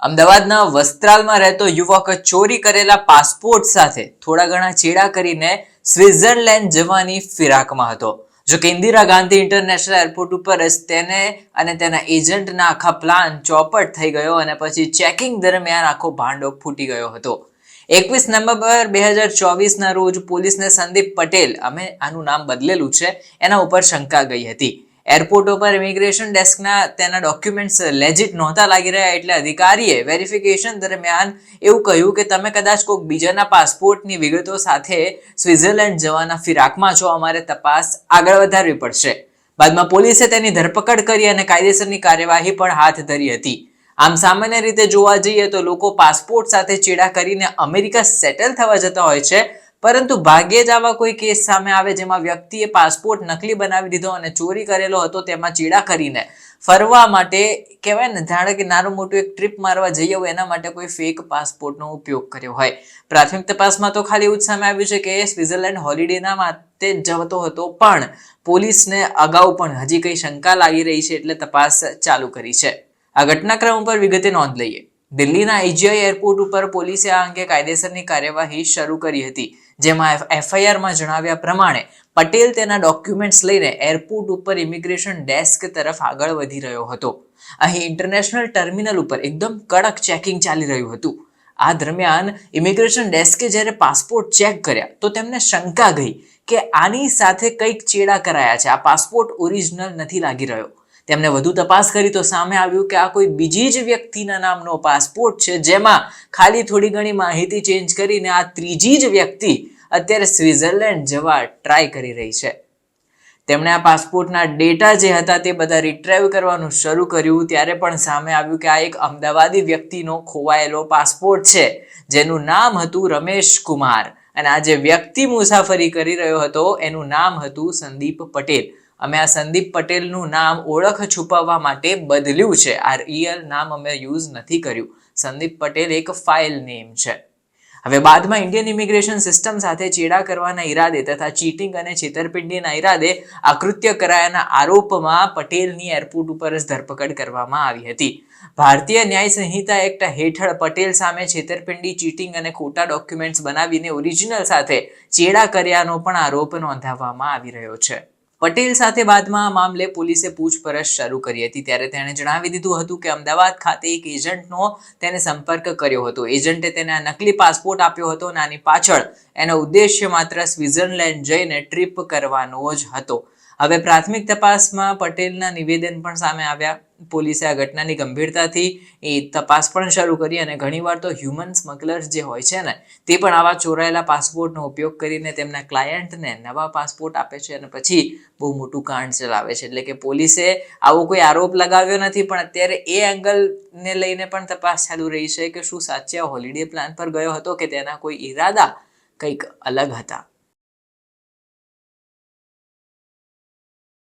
અમદાવાદના વસ્ત્રાલમાં રહેતો યુવક ચોરી કરેલા પાસપોર્ટ સાથે થોડા ઘણા ચેડા કરીને સ્વિટ્ઝરલેન્ડ જવાની ફિરાકમાં હતો. જો કે ઇન્દિરા ગાંધી ઇન્ટરનેશનલ એરપોર્ટ ઉપર જ તેને અને તેના એજન્ટના આખા પ્લાન ચોપટ થઈ ગયો અને પછી ચેકિંગ દરમિયાન આખો ભાંડો ફૂટી ગયો હતો. 21 નવેમ્બર 2024ના રોજ પોલીસને સંદીપ પટેલ, અમે આનું નામ બદલેલું છે, એના ઉપર શંકા ગઈ હતી. એરપોર્ટ ઉપર ઇમિગ્રેશન ડેસ્કના તેના ડોક્યુમેન્ટ્સ લેજિટ નહોતા લાગી રહ્યા, એટલે અધિકારીએ વેરિફિકેશન દરમિયાન એવું કહ્યું કે તમે કદાચ કોઈક બીજાના પાસપોર્ટની વિગતો સાથે સ્વિટ્ઝરલેન્ડ જવાના ફિરાકમાં છો, અમારે તપાસ આગળ વધારવી પડશે. બાદમાં પોલીસે તેની ધરપકડ કરી અને કાયદેસરની કાર્યવાહી પણ હાથ ધરી હતી. આમ સામાન્ય રીતે જોવા જઈએ તો લોકો પાસપોર્ટ સાથે ચેડા કરીને અમેરિકા સેટલ થવા જતા હોય છે, પરંતુ ભાગ્યે જ આવા કોઈ કેસ સામે આવે જેમાં વ્યક્તિએ પાસપોર્ટ નકલી બનાવી દીધો અને ચોરી કરેલો હતો, તેમાં ચેડા કરીને ફરવા માટે કહેવાય ને, જાણે કે નાનું મોટું એક ટ્રીપ મારવા જઈએ હોય એના માટે કોઈ ફેક પાસપોર્ટનો ઉપયોગ કર્યો હોય. પ્રાથમિક તપાસમાં તો ખાલી એવું જ સામે આવ્યું છે કે સ્વિટ્ઝરલેન્ડ હોલિડેના માટે જતો હતો, પણ પોલીસને અગાઉ પણ હજી કઈ શંકા લાગી રહી છે, એટલે તપાસ ચાલુ કરી છે. આ ઘટનાક્રમ ઉપર વિગતે નોંધ લઈએ. દિલ્હીના એજીઆઈ એરપોર્ટ ઉપર પોલીસે આ અંગે કાયદેસરની કાર્યવાહી શરૂ કરી હતી, જેમાં એફઆઈઆરમાં જણાવ્યા પ્રમાણે પટેલ તેના ડોક્યુમેન્ટ્સ લઈને એરપોર્ટ ઉપર ઇમિગ્રેશન ડેસ્ક તરફ આગળ વધી રહ્યો હતો. અહીં ઇન્ટરનેશનલ ટર્મિનલ ઉપર એકદમ કડક ચેકિંગ ચાલી રહ્યું હતું. આ દરમિયાન ઇમિગ્રેશન ડેસ્કે જ્યારે પાસપોર્ટ ચેક કર્યા તો તેમને શંકા ગઈ કે આની સાથે કંઈક ચેડા કરાયા છે, આ પાસપોર્ટ ઓરિજિનલ નથી લાગી રહ્યો. તેમણે વધુ તપાસ કરી તો સામે આવ્યું કે આ કોઈ બીજી જ વ્યક્તિના નામનો પાસપોર્ટ છે, જેમાં ખાલી થોડી ઘણી માહિતી ચેન્જ કરીને આ ત્રીજી જ વ્યક્તિ અત્યારે સ્વિટ્ઝરલેન્ડ જવા ટ્રાય કરી રહી છે. તેમણે આ પાસપોર્ટના ડેટા જે હતા તે બધા રિટ્રાઈવ કરવાનું શરૂ કર્યું, ત્યારે પણ સામે આવ્યું કે આ એક અમદાવાદી વ્યક્તિનો ખોવાયેલો પાસપોર્ટ છે, જેનું નામ હતું રમેશ કુમાર, અને આ જે વ્યક્તિ મુસાફરી કરી રહ્યો હતો એનું નામ હતું સંદીપ પટેલ. અમે આ સંદીપ પટેલનું નામ ઓળખ છુપાવવા માટે બદલ્યું છે, આ રિયલ નામ અમે યુઝ નથી કર્યું. સંદીપ પટેલ એક ફાઇલ નેમ છે. હવે બાદમાં ઇન્ડિયન ઇમિગ્રેશન સિસ્ટમ સાથે ચેડા કરવાના ઈરાદે તથા ચીટિંગ અને છેતરપિંડીના ઈરાદે આ કૃત્ય કરાયાના આરોપમાં પટેલની એરપોર્ટ ઉપર જ ધરપકડ કરવામાં આવી હતી. ભારતીય ન્યાય સંહિતા એક્ટ હેઠળ પટેલ સામે છેતરપિંડી, ચીટિંગ અને ખોટા ડોક્યુમેન્ટ્સ બનાવીને ઓરિજિનલ સાથે ચેડા કર્યાનો પણ આરોપ નોંધાવવામાં આવી રહ્યો છે. પટેલ સાથે બાદમાં આ મામલે પોલીસે પૂછપરછ શરૂ કરી હતી, ત્યારે તેણે જણાવી દીધું હતું કે અમદાવાદ ખાતે એક એજન્ટનો તેને સંપર્ક કર્યો હતો. એજન્ટે તેને આ નકલી પાસપોર્ટ આપ્યો હતો અને આની પાછળ એનો ઉદ્દેશ્ય માત્ર સ્વિટ્ઝરલેન્ડ જઈને ટ્રીપ કરવાનો જ હતો. હવે પ્રાથમિક તપાસમાં પટેલના નિવેદન પણ સામે આવ્યા. પોલીસે આ ઘટનાની ગંભીરતાથી એ તપાસ પણ શરૂ કરી અને ઘણીવાર તો હ્યુમન સ્મગલર્સ જે હોય છે ને, તે પણ આવા ચોરાયેલા પાસપોર્ટનો ઉપયોગ કરીને તેમના ક્લાયન્ટને નવા પાસપોર્ટ આપે છે અને પછી બહુ મોટું કાંડ ચલાવે છે. એટલે કે પોલીસે આવો કોઈ આરોપ લગાવ્યો નથી, પણ અત્યારે એ એંગલને લઈને પણ તપાસ ચાલુ રહી છે કે શું સાચે હોલિડે પ્લાન પર ગયો હતો કે તેના કોઈ ઈરાદા કંઈક અલગ હતા.